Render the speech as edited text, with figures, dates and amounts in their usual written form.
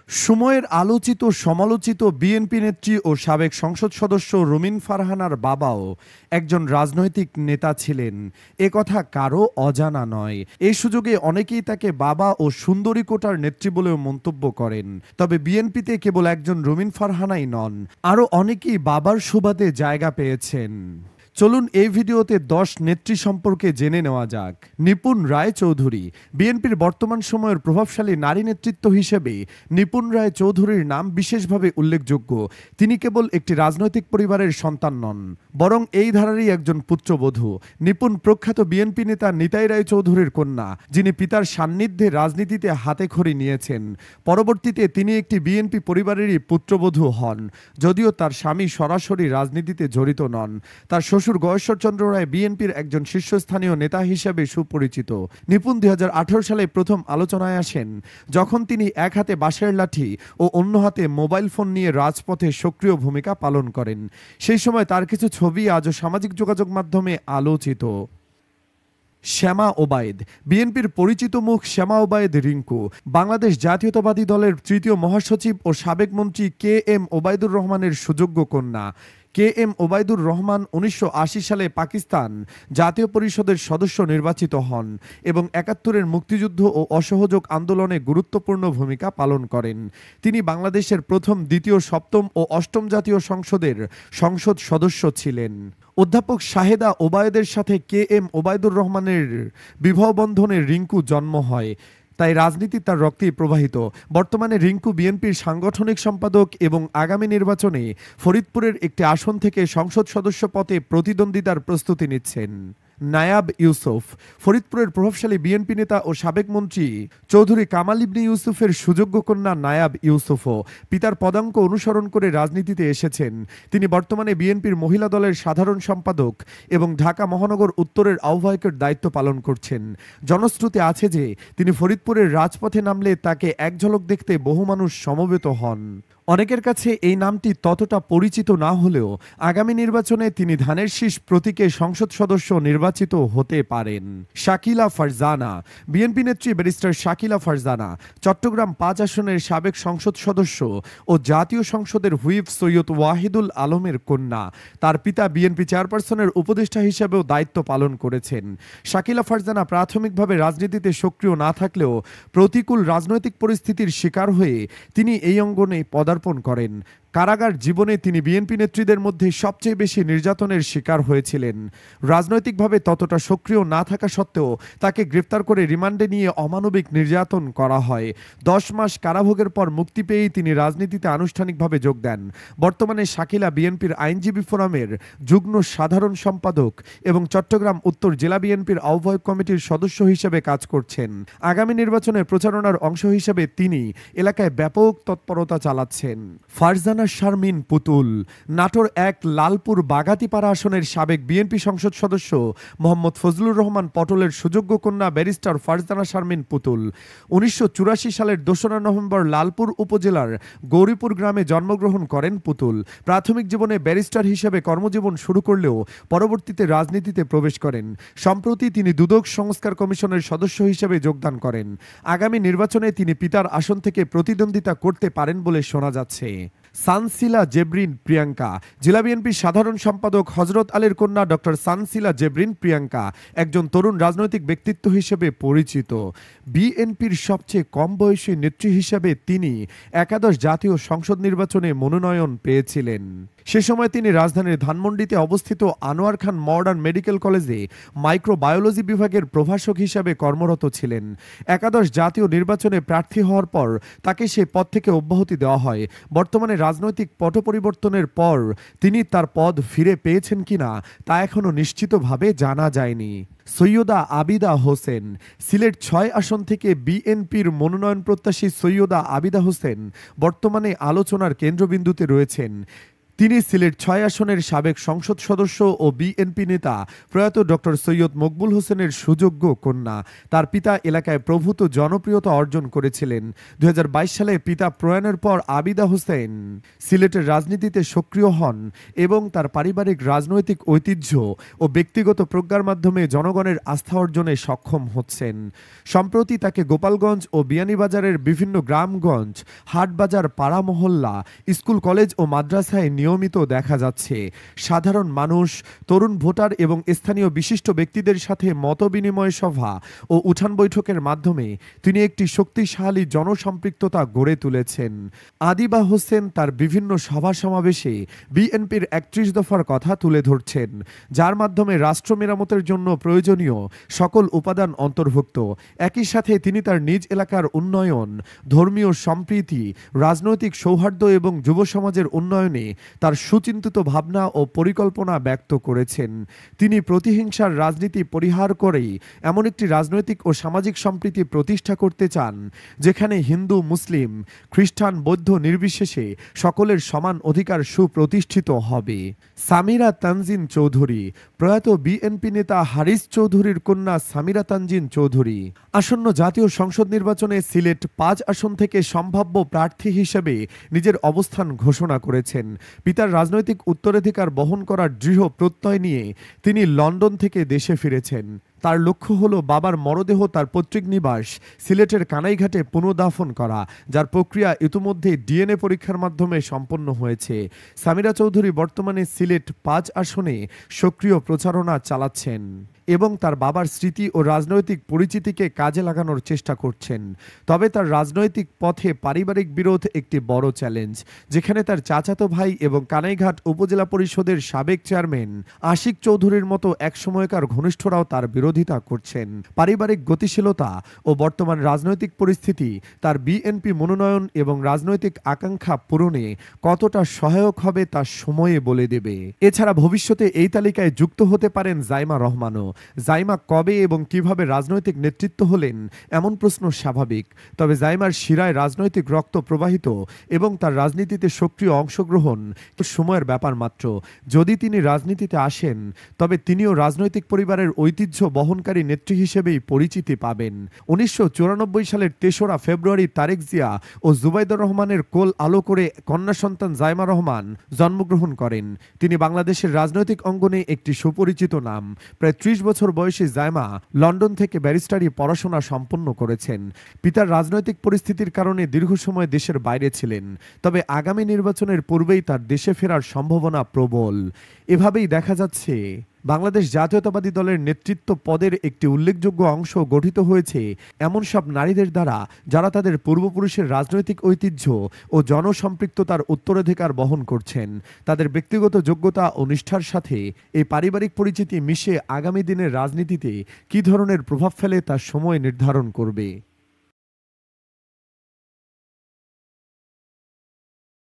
সময়ের আলোচিত সমালোচিত বিএনপি নেত্রী ও সাবেক সংসদ সদস্য রুমিন ফারহানার বাবাও একজন রাজনৈতিক নেতা ছিলেন, এ কথা কারও অজানা নয়। এই সুযোগে অনেকেই তাকে বাবা ও সুন্দরী কোটার নেত্রী বলেও মন্তব্য করেন। তবে বিএনপিতে কেবল একজন রুমিন ফারহানাই নন, আরও অনেকেই বাবার সুবাদে জায়গা পেয়েছেন। চলুন এই ভিডিওতে 10 নেত্রী সম্পর্কে জেনে নেওয়া যাক। নিপুণ রায় চৌধুরী। বিএনপির বর্তমান সময়ের প্রভাবশালী নারী নেতৃত্ব হিসেবে নিপুণ রায় চৌধুরীর নাম বিশেষভাবে উল্লেখযোগ্য। তিনি কেবল একটি রাজনৈতিক পরিবারের সন্তান নন, বরং এই ধারারই একজন পুত্রবধূ। নিপুণ প্রখ্যাত বিএনপি নেতা নিতাই রায় চৌধুরীর কন্যা, যিনি পিতার সান্নিধ্যে রাজনীতিতে হাতেখড়ি নিয়েছেন। পরবর্তীতে তিনি একটি বিএনপি পরিবারেরই পুত্রবধূ হন, যদিও তার স্বামী সরাসরি রাজনীতিতে জড়িত নন। তার শ্বশুর গয়েশ্বরচন্দ্র রায় বিএনপির একজন শীর্ষস্থানীয় নেতা হিসেবে সুপরিচিত। নিপুণ 2018 সালে প্রথম আলোচনায় আসেন, যখন তিনি এক হাতে বাঁশের লাঠি ও অন্য হাতে মোবাইল ফোন নিয়ে রাজপথে সক্রিয় ভূমিকা পালন করেন। সেই সময় তার কিছু ছবি আজও সামাজিক যোগাযোগ মাধ্যমে আলোচিত। শ্যামা ওবায়েদ। বিএনপির পরিচিত মুখ শ্যামা ওবায়েদ রিঙ্কু বাংলাদেশ জাতীয়তাবাদী দলের তৃতীয় মহাসচিব ও সাবেক মন্ত্রী KM ওবায়দুর রহমানের সুযোগ্য কন্যা। KM ওবায়দুর রহমান 1980 সালে পাকিস্তান জাতীয় পরিষদের সদস্য নির্বাচিত হন এবং 71-এর মুক্তিযুদ্ধ ও অসহযোগ আন্দোলনে গুরুত্বপূর্ণ ভূমিকা পালন করেন। তিনি বাংলাদেশের প্রথম, দ্বিতীয়, সপ্তম ও অষ্টম জাতীয় সংসদের সংসদ সদস্য ছিলেন। অধ্যাপক শাহেদা ওবায়েদের সাথে KM ওবায়দুর রহমানের বিবাহবন্ধনে রিঙ্কু জন্ম হয়, তাই রাজনীতি তার রক্তেই প্রবাহিত। বর্তমানে রিঙ্কু বিএনপির সাংগঠনিক সম্পাদক এবং আগামী নির্বাচনে ফরিদপুরের একটি আসন থেকে সংসদ সদস্য পদে প্রতিদ্বন্দ্বিতার প্রস্তুতি নিচ্ছেন। নায়াব ইউসুফ। ফরিদপুরের প্রভাবশালী বিএনপি নেতা ও সাবেক মন্ত্রী চৌধুরী কামাল ইবনে ইউসুফের সুযোগ্য কন্যা নায়াব ইউসুফও পিতার পদাঙ্ক অনুসরণ করে রাজনীতিতে এসেছেন। তিনি বর্তমানে বিএনপির মহিলা দলের সাধারণ সম্পাদক এবং ঢাকা মহানগর উত্তরের আহ্বায়কের দায়িত্ব পালন করছেন। জনশ্রুতি আছে যে তিনি ফরিদপুরের রাজপথে নামলে তাকে এক ঝলক দেখতে বহু মানুষ সমবেত হন। অনেকের কাছে এই নামটি ততটা পরিচিত না হলেও আগামী নির্বাচনে তিনি ধানের শীষ প্রতীকে সংসদ সদস্য নির্বাচিত হতে পারেন। শাকিলা ফারজানা। বিএনপি নেত্রী ব্যারিস্টার শাকিলা ফারজানা চট্টগ্রাম 5 আসনের সাবেক সংসদ সদস্য ও জাতীয় সংসদের হুইপ সৈয়দ ওয়াহিদুল আলমের কন্যা। তার পিতা বিএনপি চেয়ারপারসনের উপদেষ্টা হিসেবেও দায়িত্ব পালন করেছেন। শাকিলা ফারজানা প্রাথমিকভাবে রাজনীতিতে সক্রিয় না থাকলেও প্রতিকূল রাজনৈতিক পরিস্থিতির শিকার হয়ে তিনি এই অঙ্গনে পদার্পণ করেন। কারাগার জীবনে তিনি বিএনপি নেত্রীদের মধ্যে সবচেয়ে বেশি নির্যাতনের শিকার হয়েছিলেন। রাজনৈতিকভাবে ততটা সক্রিয় না থাকা সত্ত্বেও তাকে গ্রেফতার করে রিমান্ডে নিয়ে অমানবিক নির্যাতন করা হয়। 10 মাস কারাভোগের পর মুক্তি পেয়েই তিনি রাজনীতিতে আনুষ্ঠানিকভাবে যোগ দেন। বর্তমানে শাকিলা বিএনপির আইনজীবী ফোরামের যুগ্ম সাধারণ সম্পাদক এবং চট্টগ্রাম উত্তর জেলা বিএনপির আহ্বায়ক কমিটির সদস্য হিসেবে কাজ করছেন। আগামী নির্বাচনের প্রচারণার অংশ হিসেবে তিনি এলাকায় ব্যাপক তৎপরতা চালাচ্ছেন। ফারজানা শারমিন পুতুল। নাটোর 1 লালপুর বাগাতিপাড়া আসনের সাবেক বিএনপি সংসদ সদস্য মোহাম্মদ ফজলুর রহমান পটলের সুযোগ্য কন্যা ব্যারিস্টার ফারজানা শারমিন পুতুল 1984 সালের 2রা নভেম্বর লালপুর উপজেলার গৌরীপুর গ্রামে জন্মগ্রহণ করেন পুতুল। প্রাথমিক জীবনে ব্যারিস্টার হিসেবে কর্মজীবন শুরু করলেও পরবর্তীতে রাজনীতিতে প্রবেশ করেন। সম্প্রতি তিনি দুদক সংস্কার কমিশনের সদস্য হিসেবে যোগদান করেন। আগামী নির্বাচনে তিনি পিতার আসন থেকে প্রতিদ্বন্দ্বিতা করতে পারেন বলে শোনা যাচ্ছে। সানসিলা জেবরিন প্রিয়াঙ্কা। জেলা বিএনপির সাধারণ সম্পাদক হযরত আলীর কন্যা ডক্টর সানসিলা জেবরিন প্রিয়াঙ্কা একজন তরুণ রাজনৈতিক ব্যক্তিত্ব হিসেবে পরিচিত। বিএনপির সবচেয়ে কম বয়সী নেত্রী হিসেবে তিনি একাদশ জাতীয় সংসদ নির্বাচনে মনোনয়ন পেয়েছিলেন। সে সময় তিনি রাজধানীর ধানমন্ডিতে অবস্থিত আনোয়ার খান মডার্ন মেডিকেল কলেজে মাইক্রোবায়োলজি বিভাগের প্রভাষক হিসাবে কর্মরত ছিলেন। একাদশ জাতীয় নির্বাচনে প্রার্থী হওয়ার পর তাকে সে পদ থেকে অব্যাহতি দেওয়া হয়। বর্তমানে রাজনৈতিক পট পরিবর্তনের পর তিনি তার পদ ফিরে পেয়েছেন কিনা তা এখনো নিশ্চিতভাবে জানা যায়নি। সৈয়দা আবিদা হোসেন। সিলেট 6 আসন থেকে বিএনপির মনোনয়ন প্রত্যাশী সৈয়দা আবিদা হোসেন বর্তমানে আলোচনার কেন্দ্রবিন্দুতে রয়েছেন। তিনি সিলেট ৬ আসনের সাবেক সংসদ সদস্য ও বিএনপি নেতা প্রয়াত ডক্টর সৈয়দ মকবুল হোসেনের সুযোগ্য কন্যা। তার পিতা এলাকায় প্রভূত জনপ্রিয়তা অর্জন করেছিলেন। ২০২২ সালে পিতা প্রয়াণের পর আবিদা হোসেন সিলেটের রাজনীতিতে সক্রিয় হন এবং তার পারিবারিক রাজনৈতিক ঐতিহ্য ও ব্যক্তিগত প্রজ্ঞার মাধ্যমে জনগণের আস্থা অর্জনে সক্ষম হচ্ছেন। সম্প্রতি তাকে গোপালগঞ্জ ও বিয়ানীবাজারের বিভিন্ন গ্রামগঞ্জ, হাটবাজার, পাড়া মহল্লা, স্কুল, কলেজ ও মাদ্রাসায় নিয়মিত দেখা যাচ্ছে। সাধারণ মানুষ, তরুণ ভোটার এবং স্থানীয় বিশিষ্ট ব্যক্তিদের সাথে মতবিনিময় সভা ও উঠান বৈঠকের মাধ্যমে তিনি একটি শক্তিশালী জনসম্পৃক্ততা গড়ে তুলেছেন। আদিবা হোসেন তার বিভিন্ন সভা সমাবেশে বিএনপির ৩১ দফার কথা তুলে ধরছেন, যার মাধ্যমে রাষ্ট্র মেরামতের জন্য প্রয়োজনীয় সকল উপাদান অন্তর্ভুক্ত। একই সাথে তিনি তার নিজ এলাকার উন্নয়ন, ধর্মীয় সম্প্রীতি, রাজনৈতিক সৌহার্দ্য এবং যুব সমাজের উন্নয়নে তার সুচিন্তিত ভাবনা ও পরিকল্পনা ব্যক্ত করেছেন। তিনি প্রতিহিংসার রাজনীতি পরিহার করেই এমন একটি রাজনৈতিক ও সামাজিক সম্প্রীতি প্রতিষ্ঠা করতে চান, যেখানে হিন্দু, মুসলিম, খ্রিস্টান, বৌদ্ধ নির্বিশেষে সকলের সমান অধিকার সুপ্রতিষ্ঠিত হবে। সামিরা তানজিন চৌধুরী প্রয়াত বিএনপি নেতা হারিস চৌধুরীর কন্যা সামিরা তানজিন চৌধুরী আসন্ন জাতীয় সংসদ নির্বাচনে সিলেট ৫ আসন থেকে সম্ভাব্য প্রার্থী হিসেবে নিজের অবস্থান ঘোষণা করেছেন। পিতার রাজনৈতিক উত্তরাধিকার বহন করার দৃঢ় প্রত্যয় নিয়ে তিনি লন্ডন থেকে দেশে ফিরেছেন। তার লক্ষ্য হলো বাবার মরদেহ তার পৈতৃক নিবাস সিলেটের কানাইঘাটে পুনর্দাফন করা, যার প্রক্রিয়া ইতিমধ্যে ডিএনএ পরীক্ষার মাধ্যমে সম্পন্ন হয়েছে। সামিরা চৌধুরী বর্তমানে সিলেট ৫ আসনে সক্রিয় প্রচারণা চালাচ্ছেন এবং তার বাবার স্মৃতি ও রাজনৈতিক পরিচিতিকে কাজে লাগানোর চেষ্টা করছেন। তবে তার রাজনৈতিক পথে পারিবারিক বিরোধ একটি বড় চ্যালেঞ্জ, যেখানে তার চাচাতো ভাই এবং কানাইঘাট উপজেলা পরিষদের সাবেক চেয়ারম্যান আশিক চৌধুরীর মতো একসময়কার ঘনিষ্ঠরাও তার বিরোধিতা করছেন। পারিবারিক গতিশীলতা ও বর্তমান রাজনৈতিক পরিস্থিতি তার বিএনপি মনোনয়ন এবং রাজনৈতিক আকাঙ্ক্ষা পূরণে কতটা সহায়ক হবে তা সময়ে বলে দেবে। এছাড়া ভবিষ্যতে এই তালিকায় যুক্ত হতে পারেন জাইমা রহমানও। জাইমা কবে এবং কিভাবে রাজনৈতিক নেতৃত্ব হলেন এমন প্রশ্ন স্বাভাবিক, তবে জাইমার শিরায় রাজনৈতিক রক্ত প্রবাহিত এবং তার রাজনীতিতে সক্রিয় অংশগ্রহণ সময়ের ব্যাপার মাত্র। যদি তিনি রাজনীতিতে আসেন তবে তিনিও রাজনৈতিক পরিবারের ঐতিহ্য বহনকারী নেত্রী হিসেবেই পরিচিতি পাবেন। ১৯৯৪ সালের ৩রা ফেব্রুয়ারি তারেক জিয়া ও জুবাইদুর রহমানের কোল আলো করে কন্যা সন্তান জাইমা রহমান জন্মগ্রহণ করেন। তিনি বাংলাদেশের রাজনৈতিক অঙ্গনে একটি সুপরিচিত নাম। প্রায় ৩০ বছর বয়সী জাইমা লন্ডন থেকে ব্যারিস্টারি পড়াশোনা সম্পন্ন করেছেন। পিতার রাজনৈতিক পরিস্থিতির কারণে দীর্ঘ সময় দেশের বাইরে ছিলেন, তবে আগামী নির্বাচনের পূর্বেই তার দেশে ফেরার সম্ভাবনা প্রবল। এভাবেই দেখা যাচ্ছে বাংলাদেশ জাতীয়তাবাদী দলের নেতৃত্ব পদের একটি উল্লেখযোগ্য অংশ গঠিত হয়েছে এমন সব নারীদের দ্বারা, যারা তাদের পূর্বপুরুষের রাজনৈতিক ঐতিহ্য ও জনসম্পৃক্ততার উত্তরাধিকার বহন করছেন। তাদের ব্যক্তিগত যোগ্যতা ও নিষ্ঠার সাথে এই পারিবারিক পরিচিতি মিশে আগামী দিনের রাজনীতিতে কী ধরনের প্রভাব ফেলে তা সময় নির্ধারণ করবে।